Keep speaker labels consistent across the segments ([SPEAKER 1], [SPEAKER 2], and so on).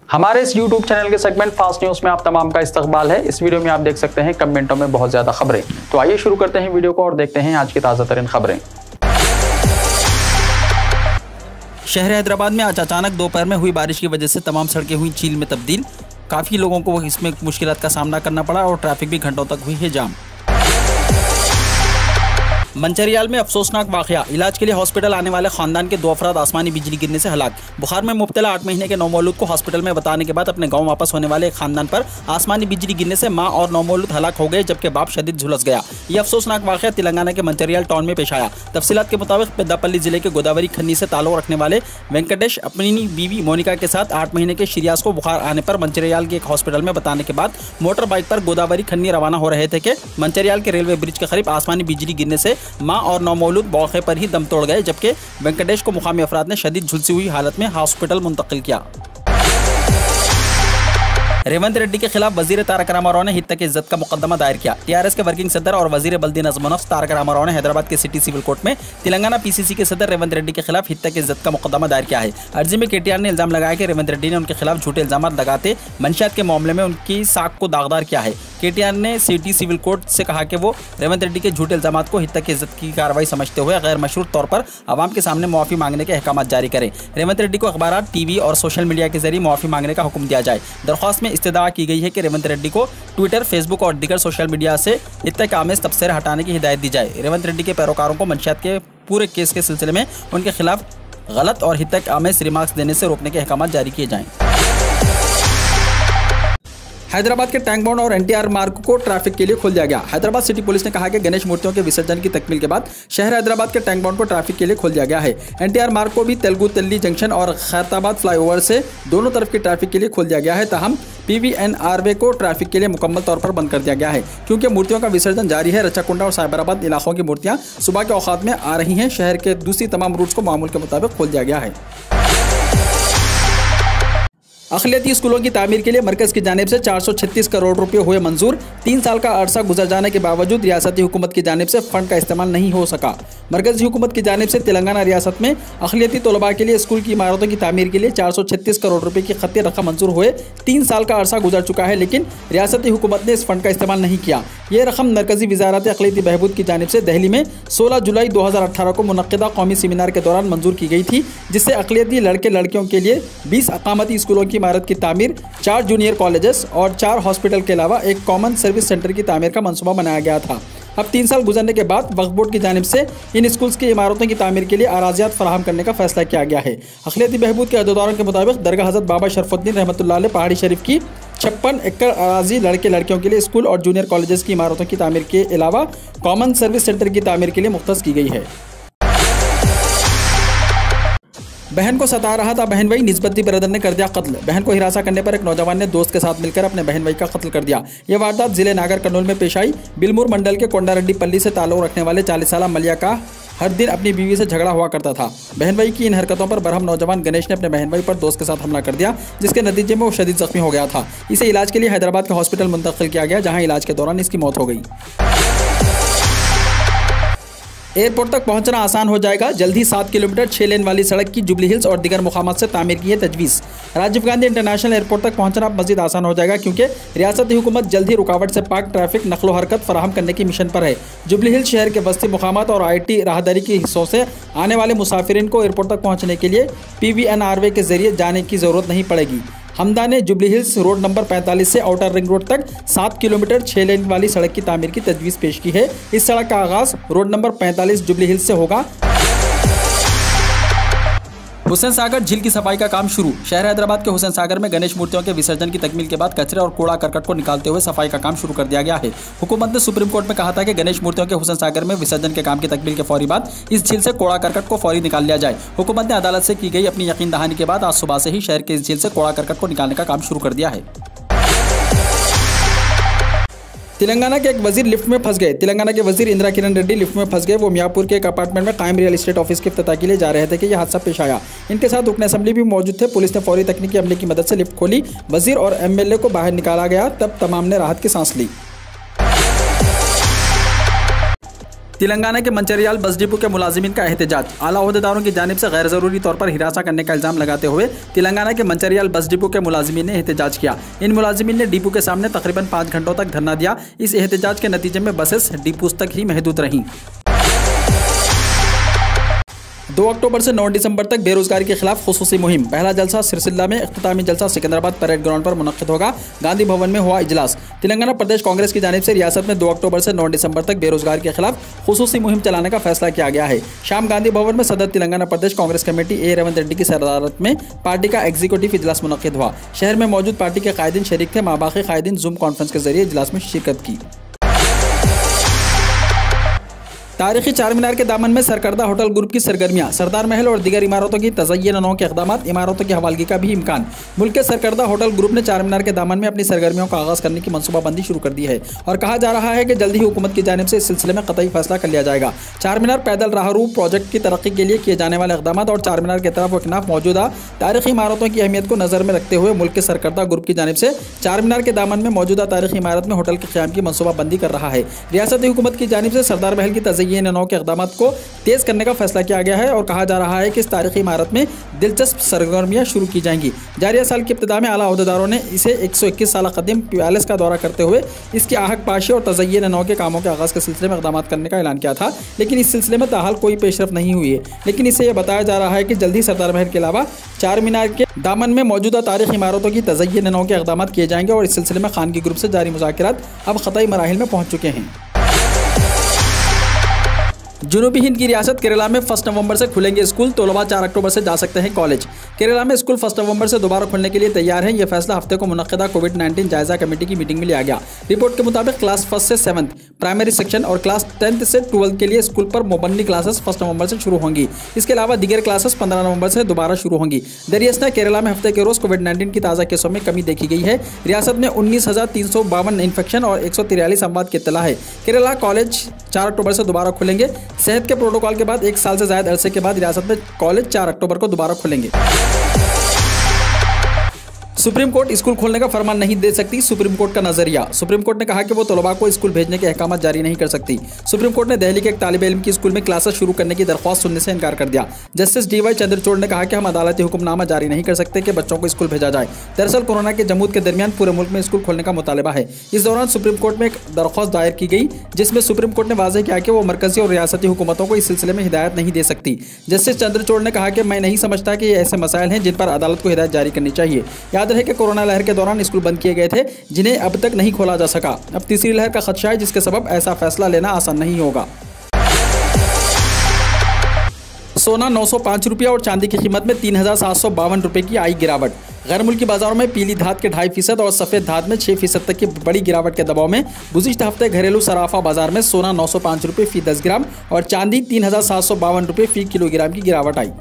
[SPEAKER 1] हमारे इस YouTube channel के सेगमेंट फास्ट न्यूज में आप तमाम का इस्तकबाल है। इस वीडियो में आप देख सकते हैं कमेंटों में बहुत ज्यादा खबरें। तो आइए शुरू करते हैं वीडियो को और देखते हैं आज की ताज़ा तरीन खबरें।
[SPEAKER 2] शहर हैदराबाद में आज अचानक दोपहर में हुई बारिश की वजह से तमाम सड़कें हुई झील में तब्दील। काफ़ी लोगों को इसमें मुश्किलात का सामना करना पड़ा और ट्रैफिक भी घंटों तक हुई है जाम। मंचरियाल में अफसोसनाक वाकया, इलाज के लिए हॉस्पिटल आने वाले खानदान के 2 अफराद आसमानी बिजली गिरने से हलाक। बुखार में मुब्तला 8 महीने के नौमौलूद को हॉस्पिटल में बताने के बाद अपने गांव वापस होने वाले एक खानदान पर आसमानी बिजली गिरने से मां और नौमौलूद हलाक हो गए, जबकि बाप शदीद झुलस गया। यह अफसोसनाक वाकया तेलंगाना के मंचरियाल टाउन में पेश आया। तफसीलात के मुताबिक पेद्दापल्ली जिले के गोदावरी खन्नी से ताल्लुक रखने वाले वेंकटेश अपनी बीवी मोनिका के साथ 8 महीने के शिरियास को बुखार आने पर मंचरियाल के एक हॉस्पिटल में बताने के बाद मोटर बाइक पर गोदावरी खन्नी रवाना हो रहे थे कि मंचरियाल के रेलवे ब्रिज के करीब आसमानी बिजली गिरने से मां और नौमौलूद मौके पर ही दम तोड़ गए, जबकि वेंकटेश को मुकामी अफराद ने शदीद झुलसी हुई हालत में हॉस्पिटल मुंतकिल किया। रेवंत रेड्डी के खिलाफ वजीर तारक रामाराव ने हित्ता की इज्जत का मुकदमा दायर किया। टीआरएस के वर्किंग सदर और वजीर बल्दी नज़्म-ओ-नफ्स तारक रामाराव ने हैदराबाद के सिटी सिविल कोर्ट में तेलंगाना पीसीसी के सदर रेवंत रेड्डी के खिलाफ हित्ता की इज्जत का मुकदमा दायर किया है। अर्जी में केटीआर ने इल्जाम लगाया कि रेवंत रेड्डी ने उनके खिलाफ झूठे इल्जाम लगाते मंशियात के मामले में उनकी साख को दागदार किया है। केटीआर ने सिटी सिविल कोर्ट से कहा कि वो रेवंत रेड्डी के झूठे इल्जाम को हित्ता की इज्जत की कार्रवाई समझते हुए गैर मशरूत तौर पर आवाम के सामने मुआफ़ी मांगने के अहकाम जारी करें। रेवंत रेड्डी को अखबार, टीवी और सोशल मीडिया के जरिए मुआफ़ी मांगने का हुक्म दिया जाए। दरख्वास्त में इस्तदा की गई है कि रेवंत रेड्डी को ट्विटर, फेसबुक और दीगर सोशल मीडिया से हित्ता के आमेज तबसरे हटाने की हिदायत दी जाए। रेवंत रेड्डी के पैरोकारों को मंशियात के पूरे केस के सिलसिले में उनके खिलाफ गलत और हित्ता के आमेज रिमार्क्स देने से रोकने के अहकाम जारी किए जाएं। हैदराबाद के टैंक बाउंड और एनटीआर मार्ग को ट्रैफिक के लिए खोल दिया गया। हैदराबाद सिटी पुलिस ने कहा कि गणेश मूर्तियों के विसर्जन की तकमील के बाद शहर हैदराबाद के टैंक बाउंड को ट्रैफिक के लिए खोल दिया गया है। एनटीआर मार्ग को भी तेलुगु तल्ली जंक्शन और खैरताबाद फ्लाईओवर से दोनों तरफ की ट्रैफिक के लिए खोल दिया गया है। ताहम PVNR वे को ट्रैफिक के लिए मुकम्मल तौर पर बंद कर दिया गया है, क्योंकि मूर्तियों का विसर्जन जारी है। रचाकुंडा और साइबराबाद इलाकों की मूर्तियां सुबह के औकात में आ रही हैं। शहर के दूसरी तमाम रूट्स को मामूल के मुताबिक खोल दिया गया है। अक़लियती स्कूलों की तामीर के लिए मरकज़ की जानिब से 436 करोड़ रुपये हुए मंजूर। 3 साल का अरसा गुजर जाने के बावजूद रियासती हुकूमत की जानिब से फ़ंड का इस्तेमाल नहीं हो सका। मरकज़ी हुकूमत की जानिब से तेलंगाना रियासत में अक़लियती तलबा के लिए स्कूल की इमारतों की तामीर के लिए 436 करोड़ रुपये की खत्ती रकम मंजूर हुए। 3 साल का अरसा गुजर चुका है, लेकिन रियासती हुकूमत ने इस फ़ंड का इस्तेमाल नहीं किया। ये रकम मरकज़ी वज़ारत अक़लियती बहबूद की जानिब से दिल्ली में 16 जुलाई 2018 को मुनक़्क़िदा कौमी सेमिनार के दौरान मंजूर की गई थी, जिससे अक़लियती लड़के लड़कियों के लिए 20 अक़ामती स्कूलों की इमारत की तामीर, 4 जूनियर कॉलेजेस और 4 हॉस्पिटल के अलावा एक कॉमन सर्विस सेंटर की तामीर का मंसूबा बनाया गया था। अब 3 साल गुजरने के बाद वक्फ बोर्ड की जानिब से इन स्कूल्स की इमारतों की तामीर के लिए अराज़ियात फराहम करने का फैसला किया गया है। अक़लियती बहबूद के अहदेदारों के मुताबिक दरगाह हज़रत बाबा शरफुद्दीन रहमतुल्लाह अलैह पहाड़ी शरीफ की 56 एकड़ अराज़ी लड़के लड़कियों के लिए स्कूल और जूनियर कॉलेजेस की इमारतों की तामीर के अलावा कॉमन सर्विस सेंटर की तामीर के लिए मुख्तस की गई है। बहन को सता रहा था बहन भाई, निस्बती ब्रदर ने कर दिया कत्ल। बहन को हिरासा करने पर एक नौजवान ने दोस्त के साथ मिलकर अपने बहन भाई का कत्ल कर दिया। यह वारदात जिले नागर कर्नूल में पेश आई। बिलमूर मंडल के कोंडारेड्डी पल्ली से ताल्लुक रखने वाले 40 साला मलिया का हर दिन अपनी बीवी से झगड़ा हुआ करता था। बहन भाई की इन हरकतों पर बरहम नौजवान गणेश ने अपने बहन भाई पर दोस्त के साथ हमला कर दिया, जिसके नतीजे में वो शदीद जख्मी हो गया था। इसे इलाज के लिए हैदराबाद के हॉस्पिटल मुंतकिल किया गया, जहाँ इलाज के दौरान इसकी मौत हो गई। एयरपोर्ट तक पहुंचना आसान हो जाएगा। जल्द ही 7 किलोमीटर 6 लेन वाली सड़क की जुबली हिल्स और दीगर मुकामात से तामीर की है तजवीज़। राजीव गांधी इंटरनेशनल एयरपोर्ट तक पहुंचना मज़ीद आसान हो जाएगा, क्योंकि रियासती हुकूमत जल्द ही रुकावट से पाक ट्रैफिक नकलो हरकत फराहम करने की मिशन पर है। जुबली हिल्स शहर के बस्ती मुकामात और IT राहदारी के हिस्सों से आने वाले मुसाफिरीन को एयरपोर्ट तक पहुँचने के लिए PVNR वे के जरिए जाने की ज़रूरत नहीं पड़ेगी। हमदा ने जुबली हिल्स रोड नंबर 45 से आउटर रिंग रोड तक 7 किलोमीटर 6 लेन वाली सड़क की तामीर की तजवीज़ पेश की है। इस सड़क का आगाज़ रोड नंबर 45 जुबली हिल्स से होगा। हुसैन सागर झील की सफाई का काम शुरू। शहर हैदराबाद के हुसैन सागर में गणेश मूर्तियों के विसर्जन की तकमील के बाद कचरे और कूड़ा करकट को निकालते हुए सफाई का काम शुरू कर दिया गया है। हुकूमत ने सुप्रीम कोर्ट में कहा था कि गणेश मूर्तियों के हुसैन सागर में विसर्जन के काम की तकमील के फौरी बाद इस झील से कूड़ा करकट को फौरी निकाल लिया जाए। हुकूमत ने अदालत से की गई अपनी यकीन दहानी के बाद आज सुबह से ही शहर के इस झील से कूड़ा करकट को निकालने का काम शुरू कर दिया है। तेलंगाना के एक वजीर लिफ्ट में फंस गए। तेलंगाना के वजीर इंदिरा किरण रेड्डी लिफ्ट में फंस गए। वो मियापुर के एक अपार्टमेंट में कायम रियल एस्टेट ऑफिस के इफ्तिताह के लिए जा रहे थे कि यह हादसा पेश आया। इनके साथ रुकन असेंबली भी मौजूद थे। पुलिस ने फौरी तकनीकी अमले की मदद से लिफ्ट खोली। वजीर और MLA को बाहर निकाला गया, तब तमाम ने राहत की सांस ली। तेलंगाना के मंचरियाल बस डिपो के मुलाजिमीन का एहतजाज। आला ओहदेदारों की जानिब से गैर जरूरी तौर पर हिरासा करने का इल्जाम लगाते हुए तेलंगाना के मंचरियाल बस डिपो के मुलाजिमीन ने एहतजाज किया। इन मुलाजिमीन ने डिपो के सामने तकरीबन 5 घंटों तक धरना दिया। इस एहतजाज के नतीजे में बसेस डिपोज तक ही महदूद रहीं। 2 अक्टूबर से 9 दिसंबर तक बेरोजगारी के खिलाफ खुसूसी मुहिम। पहला जलसा सिरसिल्ला में, इख्तितामी जलसा सिकंदराबाद परेड ग्राउंड पर मुनक्किद होगा। गांधी भवन में हुआ इजलास। तेलंगाना प्रदेश कांग्रेस की जानिब से रियासत में 2 अक्टूबर से 9 दिसंबर तक बेरोजगारी के खिलाफ खुसूसी मुहिम चलाने का फैसला किया गया है। शाम गांधी भवन में सदर तेलंगाना प्रदेश कांग्रेस कमेटी ए रेवंत रेड्डी की सदारत में पार्टी का एग्जीक्यूटिव इजलास मुनक्किद हुआ। शहर में मौजूद पार्टी के कायदीन शरीक थे। माबाकी कायदीन जूम कॉन्फ्रेंस के जरिए इजलास में शिरकत की। तारीखी चार मीनार के दामन में सरकर्दा होटल ग्रुप की सरगर्मियां। सरदार महल और दीगर इमारतों की तज़य्युन के इक़दामात, इमारतों की हवालगी का भी इम्कान। मुल्क के सरकर्दा होटल ग्रुप ने चार मीनार के दामन में अपनी सरगर्मियों का आगाज़ करने की मनसूबाबंदी शुरू कर दी है और कहा जा रहा है कि जल्द ही हुकूमत की जानिब से इस सिलसिले में क़तई फैसला कर लिया जाएगा। चार मीनार पैदल राहरू प्रोजेक्ट की तरक्की के लिए किए जाने वाले इक़दामात और चार मीनार के तरफ व खिलाफ मौजूदा तारीखी इमारतों की अहमियत को नज़र में रखते हुए मुल्क के सरकर्दा ग्रुप की जानिब से चार मीनार के दामन में मौजूदा तारीखी इमारत में होटल के क़याम की मनसूबाबंदी कर रहा है। रियासती हुकूमत की जानिब से सरदार महल की तज़य्युन के इक़दामात को तेज करने का फैसला किया गया है और कहा जा रहा है कि इस तारीखी इमारत में दिलचस्प सरगर्मियां शुरू की जाएंगी। जारिया साल की इब्तिदा में आला ओहदेदारों ने इसे 121 साल कदीम पैलेस का दौरा करते हुए इसकी आहक पाशी और तज़य्युन के कामों के आगाज़ के सिलसिले में इक़दाम करने का ऐलान किया था, लेकिन इस सिलसिले में ताहाल कोई पेशरफ नहीं हुई है। लेकिन इससे यह बताया जा रहा है कि जल्द ही सरदार महल के अलावा चार मीनार के दामन में मौजूदा तारीखी इमारतों की तज़य्युन के इक़दाम किए जाएंगे और इस सिलसिले में खानगी ग्रुप से जारी मुज़ाकिरात अब ख़तई मराहिल में पहुँच चुके हैं। जनूबी हिंद की रियासत केरला में 1 नवंबर से खुलेंगे स्कूल। तलबा 4 अक्टूबर से जा सकते हैं कॉलेज। केरला में स्कूल 1 नवंबर से दोबारा खुलने के लिए तैयार हैं। यह फैसला हफ्ते को मुनक्किदा कोविड-19 जायजा कमेटी की मीटिंग में लिया गया। रिपोर्ट के मुताबिक क्लास 1 से 7th प्राइमरी सेक्शन और क्लास 10th से 12th के लिए स्कूल पर मुबन्नी क्लासेस 1 नवंबर से शुरू होंगी। इसके अलावा दीगर क्लासेस 15 नवंबर से दोबारा शुरू होंगी। दरियासत केरला में हफ्ते के रोज कोविड-19 की ताज़ा केसों में कमी देखी गई है। रियासत में 19,352 इन्फेक्शन और 143 अमवात की इत्तला है। केरला कॉलेज 4 अक्टूबर से दोबारा खुलेंगे। सेहत के प्रोटोकॉल के बाद 1 साल से ज्यादा अरसे के बाद रियासत में कॉलेज 4 अक्टूबर को दोबारा खुलेंगे। सुप्रीम कोर्ट स्कूल खोलने का फरमान नहीं दे सकती। सुप्रीम कोर्ट का नजरिया। सुप्रीम कोर्ट ने कहा कि वो तलबा को स्कूल भेजने के अहकाम जारी नहीं कर सकती। सुप्रीम कोर्ट ने दिल्ली के एक तालिब इल्म की स्कूल में क्लासेस शुरू करने की दरख्वास्त सुनने से इनकार कर दिया। जस्टिस DY चंद्रचूड़ ने कहा कि हम अदालती हुक्मनामा जारी नहीं कर सकते कि बच्चों को स्कूल भेजा जाए। दरअसल कोरोना के जमूद के दरमियान पूरे मुल्क में स्कूल खोलने का मुतालबा है। इस दौरान सुप्रीम कोर्ट में एक दरख्वास्त दायर की गई जिसमें सुप्रीम कोर्ट ने वाज़ेह किया कि वो मरकजी और रियासती हुकूमतों को इस सिलसिले में हिदायत नहीं दे सकती। जस्टिस चंद्रचूड़ ने कहा कि मैं नहीं समझता कि ये ऐसे मसाइल हैं जिन पर अदालत को हिदायत जारी करनी चाहिए। याद रहे कि कोरोना लहर के दौरान स्कूल बंद किए गए थे जिन्हें अब तक नहीं खोला जा सका। अब तीसरी लहर का खदशा है जिसके सबब ऐसा फैसला लेना आसान नहीं होगा। सोना 905 रुपया और चांदी की कीमत में 3,752 रुपये की आई गिरावट। गैर मुल्की बाजारों में पीली धात के 2.5% और सफ़ेद धात में 6% तक की बड़ी गिरावट के दबाव में गुज़िश्ता हफ्ते घरेलू सराफा बाजार में सोना 905 रुपये फी 10 ग्राम और चांदी 3,752 रुपये फी किलोग्राम की गिरावट आई।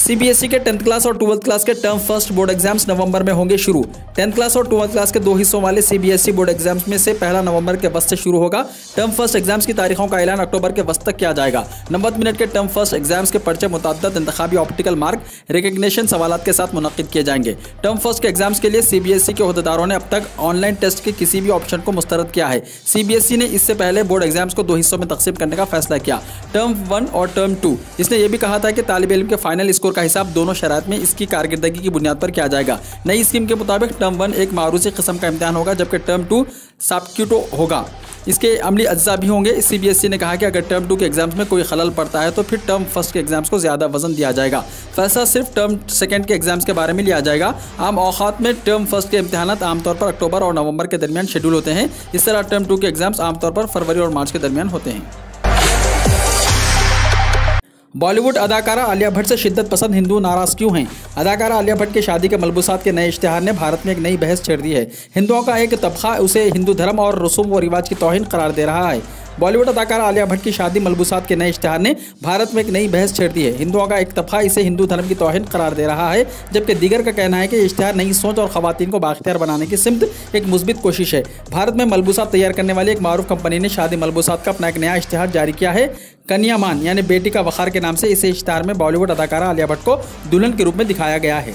[SPEAKER 2] CBSE के 10th क्लास और 12th क्लास के टर्म फर्स्ट बोर्ड एग्जाम्स नवंबर में होंगे शुरू। 10th क्लास और 12th क्लास के 2 हिस्सों वाले CBSE बोर्ड एग्जाम्स में से पहला नवंबर के वस्त से शुरू होगा। टर्म फर्स्ट एग्जाम्स की तारीखों का ऐलान अक्टूबर के वस्त तक किया जाएगा। 90 मिनट के टर्म फर्स्ट एग्जाम्स के पर्चे मुतअद्दिद इंतखाबी ऑप्टिकल मार्क रिकग्निशन सवालात के साथ मुनक्किद किए जाएंगे। टर्म फर्स्ट के एग्जाम्स के लिए CBSE के ओहदेदारों ने अब तक ऑनलाइन टेस्ट के किसी भी ऑप्शन को मुस्तरद किया है। CBSE ने इससे पहले बोर्ड एग्जाम्स को 2 हिस्सों में तकसीम करने का फैसला किया, टर्म 1 और टर्म 2। इसने यह भी कहा था कि तालिब इल्म के फाइनल स्कोर का हिसाब दोनों शराइत में इसकी कारकर्दगी की बुनियाद पर किया जाएगा। नई स्कीम के मुताबिक टर्म 1 एक मारूसी किस्म का इम्तिहान होगा जबकि टर्म 2 सब्क्यूटो होगा। इसके अमली अज्जा भी होंगे। CBSE ने कहा कि अगर टर्म 2 के एग्जाम्स में कोई खलल पड़ता है तो फिर टर्म फर्स्ट के एग्जाम्स को ज़्यादा वजन दिया जाएगा। फैसला सिर्फ टर्म सेकंड के एग्जाम्स के बारे में लिया जाएगा। आम औकात में टर्म फर्स्ट के इम्तिहानात आमतौर पर अक्टूबर और नवंबर के दरमियान शेड्यूल होते हैं। इस तरह टर्म 2 के एग्जाम्स आमतौर पर फरवरी और मार्च के दरमियान होते हैं। बॉलीवुड अदाकारा आलिया भट्ट से शिद्दत पसंद हिंदू नाराज क्यों हैं? अदाकारा आलिया भट्ट के शादी के मलबूसात के नए इश्तिहार ने भारत में एक नई बहस छेड़ दी है। हिंदुओं का एक तबका उसे हिंदू धर्म और रसूम व रिवाज की तौहीन करार दे रहा है। बॉलीवुड अदाकारा आलिया भट्ट की शादी मलबूसात के नए इश्तिहार ने भारत में एक नई बहस छेड़ दी है। हिंदुओं का एक तबका इसे हिंदू धर्म की तौहीन करार दे रहा है, जबकि दीगर का कहना है कि इश्तिहार नई सोच और खवातीन को बाख्तियार बनाने की सिमत एक मुस्बित कोशिश है। भारत में मलबूसात तैयार करने वाली एक मारूफ कंपनी ने शादी मलबूसात का अपना एक नया इश्तिहार जारी किया है। कन्या मान यानी बेटी का वखार के नाम से इस इश्तिहार में बॉलीवुड अदाकारा आलिया भट्ट को दुल्हन के रूप में दिखाया गया है।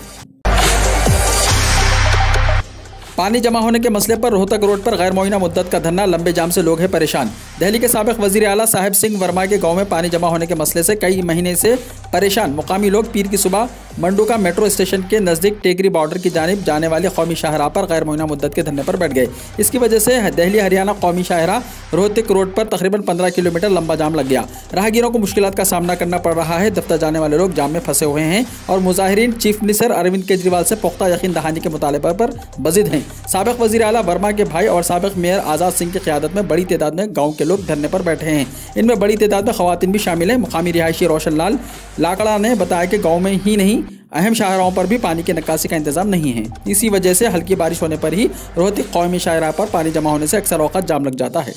[SPEAKER 2] पानी जमा होने के मसले पर रोहतक रोड पर गैर मुअय्यना मुद्दत का धरना, लंबे जाम से लोग हैं परेशान। दिल्ली के साबिक वजीर आला साहिब सिंह वर्मा के गांव में पानी जमा होने के मसले से कई महीने से परेशान मुकामी लोग पीर की सुबह मंडूका मेट्रो स्टेशन के नज़दीक टेकरी बॉर्डर की जानिब जाने वाले कौमी शाहराह पर गैर मुअय्यना मुद्दत के धरने पर बैठ गए। इसकी वजह से दिल्ली हरियाणा कौमी शाहराह रोहतक रोड पर तकरीबन 15 किलोमीटर लंबा जाम लग गया। राहगीरों को मुश्किलात का सामना करना पड़ रहा है। दफ्तर जाने वाले लोग जाम में फंसे हुए हैं और मुजाहिरीन चीफ मिनिस्टर अरविंद केजरीवाल से पुख्ता यकीन दहानी के मुतालबे पर बजिद हैं। साबिक वजीर आला वर्मा के भाई और साबिक मेयर आज़ाद सिंह की क़यादत में बड़ी तादाद में गाँव के लोग धरने पर बैठे हैं। इनमें बड़ी तादाद में ख़वातीन भी शामिल हैं। मुकामी रिहायशी रोशन लाल लाकड़ा ने बताया कि गाँव में ही नहीं अहम शाहराहों पर भी पानी की निकासी का इंतजाम नहीं है। इसी वजह से हल्की बारिश होने पर ही रोहतक कौमी शाहराह पर पानी जमा होने से अक्सर औक़ात जाम लग जाता है।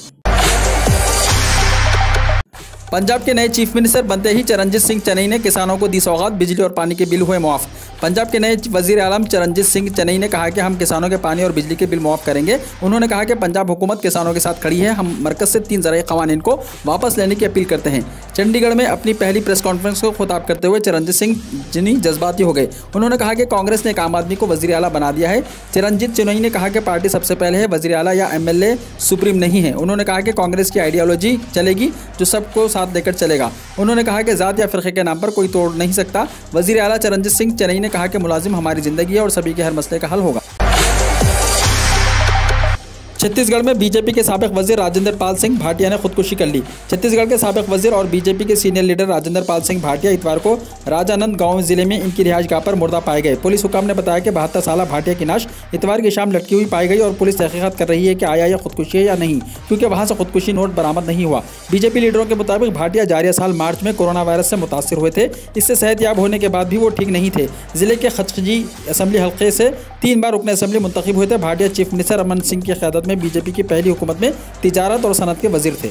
[SPEAKER 2] पंजाब के नए चीफ मिनिस्टर बनते ही चरणजीत सिंह चन्नई ने किसानों को दी सौगात, बिजली और पानी के बिल हुए मुआफ़। पंजाब के नए वजीर आलम चरणजीत सिंह चन्नई ने कहा कि हम किसानों के पानी और बिजली के बिल मुआफ़ करेंगे। उन्होंने कहा कि पंजाब हुकूमत किसानों के साथ खड़ी है। हम मरकज़ से 3 ज़राई क़वानीन को वापस लेने की अपील करते हैं। चंडीगढ़ में अपनी पहली प्रेस कॉन्फ्रेंस को खुताब करते हुए चरणजीत सिंह चन्नई जज्बाती हो गए। उन्होंने कहा कि कांग्रेस ने एक आम आदमी को वज़ीर आला बना दिया है। चरणजीत चन्नई ने कहा कि पार्टी सबसे पहले है, वज़ीर आला या MLA सुप्रीम नहीं है। उन्होंने कहा कि कांग्रेस की आइडियोलॉजी चलेगी जो सबको साथ लेकर चलेगा। उन्होंने कहा कि ज़ात या फ़िरक़े के नाम पर कोई तोड़ नहीं सकता। वज़ीर आला चरणजीत सिंह चन्नई ने कहा कि मुलाजिम हमारी ज़िंदगी है और सभी के हर मसले का हल होगा। छत्तीसगढ़ में बीजेपी के साबिक वजीर राजेंद्र पाल सिंह भाटिया ने खुदकुशी कर ली। छत्तीसगढ़ के साबिक वजीर और बीजेपी के सीनियर लीडर राजेंद्र पाल सिंह भाटिया इतवार को राजानंद गांव जिले में इनकी रिहाइशगाह पर मुर्दा पाए गए। पुलिस हुकाम ने बताया कि 72 साला भाटिया की लाश इतवार की शाम लटकी हुई पाई गई और पुलिस तहकीकात कर रही है कि आया यह खुदकुशी है या नहीं, क्योंकि वहां से खुदकुशी नोट बरामद नहीं हुआ। बीजेपी लीडरों के मुताबिक भाटिया जारिया साल मार्च में कोरोना वायरस से मुतासर हुए थे। इससे सेहतयाब होने के बाद भी वो ठीक नहीं थे। जिले के खचखजी असम्बली हल्के से 3 बार रुकन असम्बली मुंतखब हुए थे। भाटिया चीफ मिनिस्टर रमन सिंह की क़यादत में बीजेपी की पहली हुकूमत में तिजारत और सनत के वजीर थे।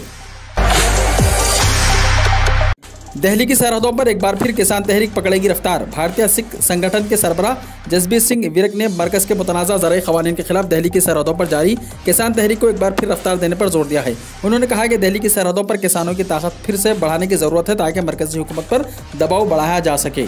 [SPEAKER 2] दिल्ली की सरहदों पर एक बार फिर किसान तहरीक पकड़ेगी रफ्तार। भारतीय सिख संगठन के सरबराह जसबीर सिंह विरक ने मरकज़ के मुतनाज़ा ज़राई क़वानीन के खिलाफ दिल्ली की सरहदों पर जारी किसान तहरीक को एक बार फिर रफ्तार देने पर जोर दिया है। उन्होंने कहा कि दिल्ली की सरहदों पर किसानों की ताकत फिर से बढ़ाने की ज़रूरत है ताकि मरकज़ी हुकूमत पर दबाव बढ़ाया जा सके।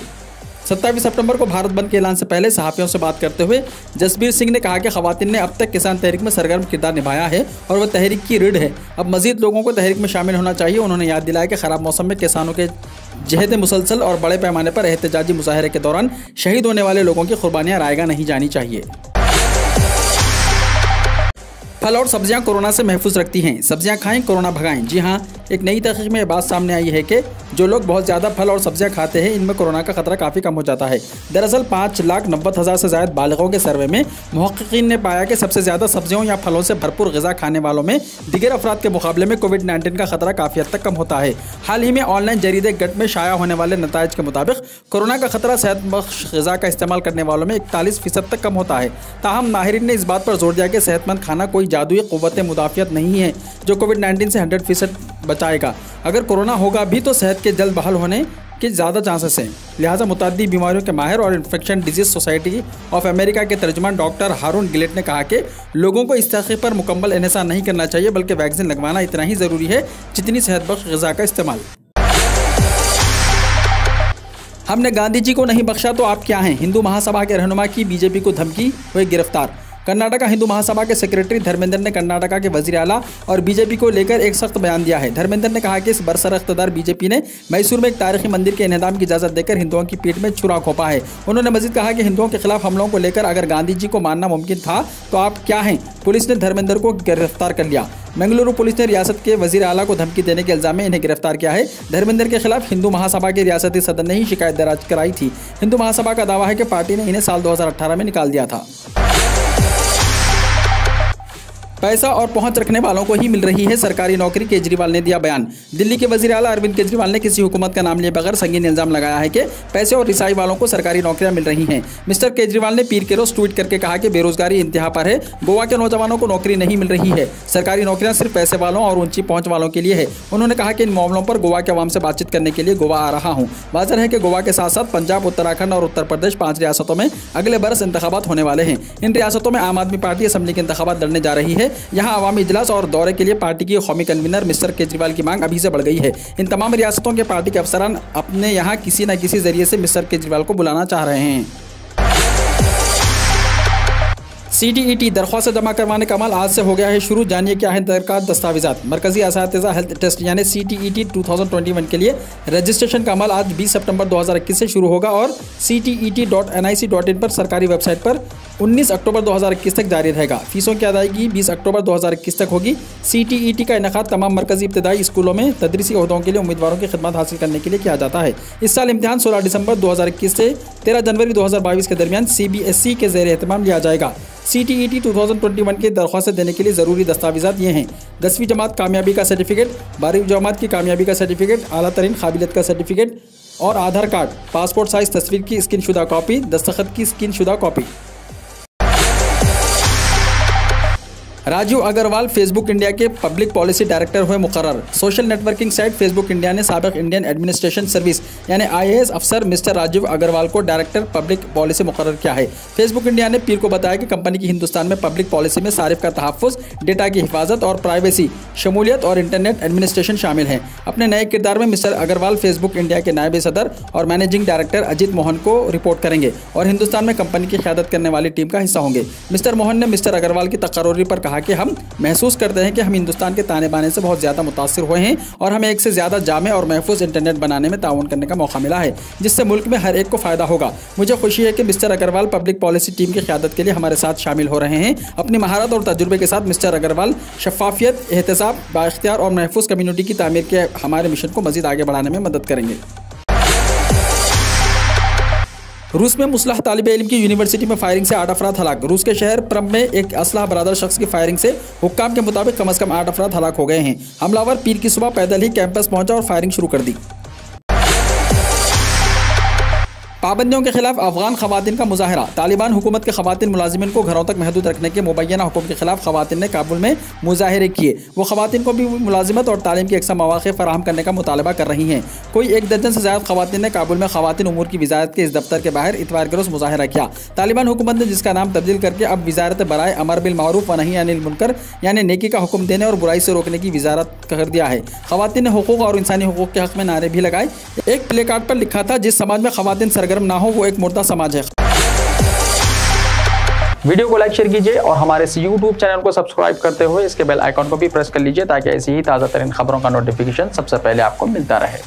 [SPEAKER 2] 27 सितंबर को भारत बंद के ऐलान से पहले सहाफ़ियों से बात करते हुए जसबीर सिंह ने कहा कि ख़वातीन ने अब तक किसान तहरीक में सरगर्म किरदार निभाया है और वह तहरीक की रीढ़ है। अब मज़ीद लोगों को तहरीक में शामिल होना चाहिए। उन्होंने याद दिलाया कि ख़राब मौसम में किसानों के जहद मुसलसल और बड़े पैमाने पर एहतजाजी मुजाहरे के दौरान शहीद होने वाले लोगों की कुर्बानियाँ रायगा नहीं जानी चाहिए। फल और सब्जियां कोरोना से महफूज रखती हैं। सब्जियां खाएं, कोरोना भगाएं। जी हां, एक नई तहकीक में ये बात सामने आई है कि जो लोग बहुत ज़्यादा फल और सब्जियां खाते हैं इनमें कोरोना का खतरा काफ़ी कम हो जाता है। दरअसल 5,90,000 से ज़्यादा बालिगों के सर्वे में मुहक्किकीन ने पाया कि सबसे ज़्यादा सब्जियों या फलों से भरपूर ग़िज़ा खाने वालों में दीगर अफराद के मुकाबले में कोविड-19 का खतरा काफ़ी हद तक कम होता है। हाल ही में ऑनलाइन जरीदे गट में शाया होने वाले नताइज के मुताबिक कोरोना का खतरा सेहतबख्श ग़िज़ा का इस्तेमाल करने वालों में 41% तक कम होता है। ताहम माहिरीन ने इस बात पर जोर दिया कि सेहतमंद खाना कोई जादुई क़ुव्वत मुदाफ़ियत नहीं है जो कोविड-19 से 100% बचाएगा। अगर कोरोना होगा भी तो सेहत के जल्द बहाल होने के ज़्यादा चांसेस हैं। लिहाजा मुतअद्दी बीमारियों के माहिर और infection disease society of America के तर्जुमान डॉक्टर हारून गिलेट ने कहा कि लोगों को इस तहक़ीक़ पर मुकम्मल इन्हिसार नहीं करना चाहिए, बल्कि वैक्सीन लगवाना इतना ही ज़रूरी है जितनी सेहतबख्श ग़िज़ा का इस्तेमाल। हमने गांधी जी को नहीं बख्शा तो आप क्या हैं? हिंदू महासभा के रहनुमा की बीजेपी को धमकी, हुए गिरफ्तार। कर्नाटका हिंदू महासभा के सेक्रेटरी धर्मेंद्र ने कर्नाटका के वजीर आला और बीजेपी को लेकर एक सख्त बयान दिया है। धर्मेंद्र ने कहा कि इस बरसर इख्तिदार बीजेपी ने मैसूर में एक तारीखी मंदिर के इन्हदाम की इजाज़त देकर हिंदुओं की पीठ में छुरा घोंपा है। उन्होंने मजीद कहा कि हिंदुओं के खिलाफ हमलों को लेकर अगर गांधी जी को मानना मुमकिन था तो आप क्या हैं? पुलिस ने धर्मेंद्र को गिरफ्तार कर लिया। बेंगलुरु पुलिस ने रियासत के वजीर आला को धमकी देने के इल्ज़ाम में इन्हें गिरफ्तार किया है। धर्मेंद्र के खिलाफ हिंदू महासभा के रियासती सदन ने ही शिकायत दर्ज कराई थी। हिंदू महासभा का दावा है कि पार्टी ने इन्हें साल 2018 में निकाल दिया था। पैसा और पहुंच रखने वालों को ही मिल रही है सरकारी नौकरी, केजरीवाल ने दिया बयान। दिल्ली के वजीर आला अरविंद केजरीवाल ने किसी हुकूमत का नाम लिए बगैर संगीन इल्जाम लगाया है कि पैसे और रिसाई वालों को सरकारी नौकरियां मिल रही हैं। मिस्टर केजरीवाल ने पीर के रोज ट्वीट करके कहा कि बेरोजगारी इंतहा पर है, गोवा के नौजवानों को नौकरी नहीं मिल रही है, सरकारी नौकरियां सिर्फ पैसे वालों और ऊंची पहुंच वालों के लिए है। उन्होंने कहा कि इन मामलों पर गोवा के अवाम से बातचीत करने के लिए गोवा आ रहा हूँ। वाज़ेह है कि गोवा के साथ साथ पंजाब, उत्तराखंड और उत्तर प्रदेश 5 रियासतों में अगले बरस इंतखाबात होने वाले हैं। इन रियासतों में आम आदमी पार्टी असम्बली के इंतखाबात लड़ने जा रही है। यहाँ अवामी इजलास और दौरे के लिए पार्टी की कौमी कन्वीनर मिस्टर केजरीवाल की मांग अभी से बढ़ गई है। इन तमाम रियासतों के पार्टी के अफसरान अपने यहाँ किसी न किसी जरिए से मिस्टर केजरीवाल को बुलाना चाह रहे हैं। CTET दरख्वास्त जमा करवाने का अमल आज से हो गया है शुरू। जानिए क्या है दरकार दस्तावेज़ात। मरकजी असातिज़ा हेल्थ टेस्ट यानी CTET 2021 के लिए रजिस्ट्रेशन का अमल आज 20 सितंबर 2021 से शुरू होगा और CTET.nic.in पर सरकारी वेबसाइट पर 19 अक्टूबर 2021 तक जारी रहेगा। फीसों की अदायगी 20 अक्टूबर 2021 तक होगी। CTET का इनेकाद तमाम मरकजी इब्तदाई स्कूलों में तदरीसी ओहदों के लिए उम्मीदवारों की खिदमत हासिल करने के लिए किया जाता है। इस साल इम्तिहान 16 दिसंबर 2021 से 13 जनवरी 2022 के दरमियान CBSE के ज़ेर एहतमाम लिया जाएगा। CTET 2021 की दरख्वास्त देने के लिए ज़रूरी दस्तावेज़ात ये हैं: 10वीं जमात कामयाबी का सर्टिफिकेट, 12वीं जमात की कामयाबी का सर्टिफिकेट, आला तरीन काबिलियत का सर्टिफिकेट और आधार कार्ड, पासपोर्ट साइज़ तस्वीर की स्क्रीनशुदा कॉपी, दस्तखत की स्क्रीनशुदा copy. Rajiv Agarwal Facebook India के पब्लिक पॉलिसी डायरेक्टर हुए मुकर्रर। Social networking site Facebook India ने साबिक इंडियन एडमिनिस्ट्रेशन सर्विस यानी IAS अफसर मिस्टर राजीव अग्रवाल को डायरेक्टर पब्लिक पॉलिसी मुकर्रर किया है। फेसबुक इंडिया ने पीर को बताया कि कंपनी की हिंदुस्तान में पब्लिक पॉलिसी में सारिफ का तहफ़्फ़ुज़, डेटा की हिफाजत और प्राइवेसी, शमूलियत और इंटरनेट एडमिनिस्ट्रेशन शामिल हैं। अपने नए किरदार में मिस्टर अग्रवाल फेसबुक इंडिया के नायब सदर और मैनेजिंग डायरेक्टर अजीत मोहन को रिपोर्ट करेंगे और हिंदुस्तान में कंपनी की क़यादत करने वाली टीम का हिस्सा होंगे। मिस्टर मोहन ने मिस्टर अग्रवाल की तकर्रुरी पर कहा कि हम महसूस करते हैं कि हम हिंदुस्तान के ताने बाने से बहुत ज़्यादा मुतासिर हुए हैं और हमें एक से ज़्यादा जामे और महफूज इंटरनेट बनाने में ताउन करने का मौका मिला है, जिससे मुल्क में हर एक को फ़ायदा होगा। मुझे खुशी है कि mister Agarwal public policy team की क़यादत के लिए हमारे साथ शामिल हो रहे हैं। अपनी महारत और तजुर्बे के साथ मिस्टर अग्रवाल शफाफियत, एहतसाब, बाइख्तियार और महफूज कम्युनिटी की तामीर के हमारे मिशन को मज़ीद आगे बढ़ाने में मदद करेंगे। रूस में मुसलह तालिब इल्म की यूनिवर्सिटी में फायरिंग से 8 अफराद हलाक। रूस के शहर प्रम में एक असलह बरादर शख्स की फायरिंग से हुक्काम के मुताबिक कम से कम 8 अफराद हलाक हो गए हैं। हमलावर पीर की सुबह पैदल ही कैंपस पहुंचा और फायरिंग शुरू कर दी। पाबंदियों के खिलाफ अफगान खवातीन का मुजाहरा। तालिबान हुकूमत के खवातीन मुलाजिमिन को घरों तक महदूद रखने के मुबैना हुक्म के खिलाफ खवातीन ने काबुल में मुजाहरे किए। वो खवातीन को भी मुलाजिमत और तालीम के यकसा मौक़े फराहम करने का मुतालबा कर रही हैं। कोई 1 दर्जन से ज़्यादा खवातीन ने काबुल में खवातीन उमूर की वजारत के इस दफ्तर के बाहर इतवार के रोज़ मुजाहरा किया। तालिबान हुकूमत ने जिसका नाम तब्दील करके अब वजारत बराए अमर बिल मारूफ व नही अनिल मुनकर यानी नेकी का हुक्म देने और बुराई से रोकने की वजारत कर दिया है। खवातीन ने हुकूक और इंसानी हुकूक के हक़ में नारे भी लगाए। एक प्ले कार्ड पर लिखा था, जिस समाज में खवातीन सरगर्म ना हो वो एक मुर्दा समाज है।
[SPEAKER 1] वीडियो को लाइक शेयर कीजिए और हमारे इस YouTube चैनल को सब्सक्राइब करते हुए इसके बेल आइकॉन को भी प्रेस कर लीजिए ताकि ऐसी ही ताज़ा तरीन खबरों का नोटिफिकेशन सबसे पहले आपको मिलता रहे।